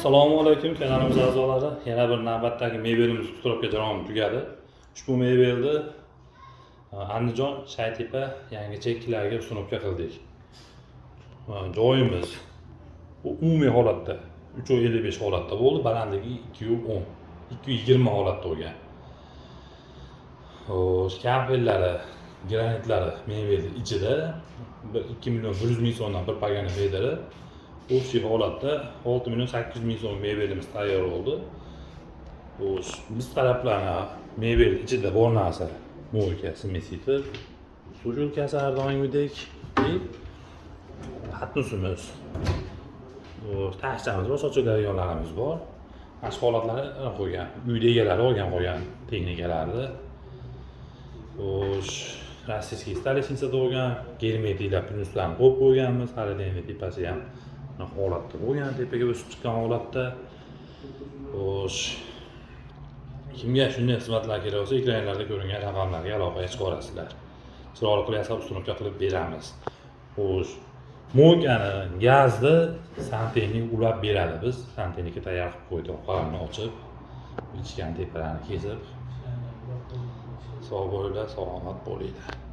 Assalomu alaykum kanalimiz a'zolari. Yana bir navbatdagi mebelimiz usturovka jarayoni tugadi. Ushbu mebelni Andijon Shaytepa yangicha ikkilarga usturovka qildik. Joyimiz bu umumiy holatda 3.55 holatda bo'ldi, balandligi 2.10, 2.20 holatda bo'lgan. Kabellari, granitlari mebel ichida 2 million 100 ming so'mdan bir pagani bedari. O'sha holatda 6 million 800 ming so'm mebelimiz tayyor bo'ldi. Biz taraflarga mebel ichida bor narsa mo'yka, smesifer, sujulkasi har doimgidek, patnusimiz, tashchamiz bor, sochiladiganlarimiz bor. Mana holatlarni qo'ygan, uyda egalari olgan qo'ygan texnikalarni. Rossiyskiy stolesnitsada bo'lgan, germetiklar plyuslarni qo'yib qo'yganmiz, xaridni tepasi ham holatda bo'lgan, tepaga o'sib chiqqan holatda. Kimga shunday xizmatlar kerak bo'lsa, ekranlarda ko'ringan raqamlarga aloqaga chiqarasizlar. Chiroyli qilib yasab ustunovka qilib beramiz. Mo'ykani gazni santexnik ulab beradi. Biz santexnika tayyor qilib qo'ydik. Qalamni ochib, ichgan tepalarini kesib. Sog' bo'linglar, salomat bo'linglar.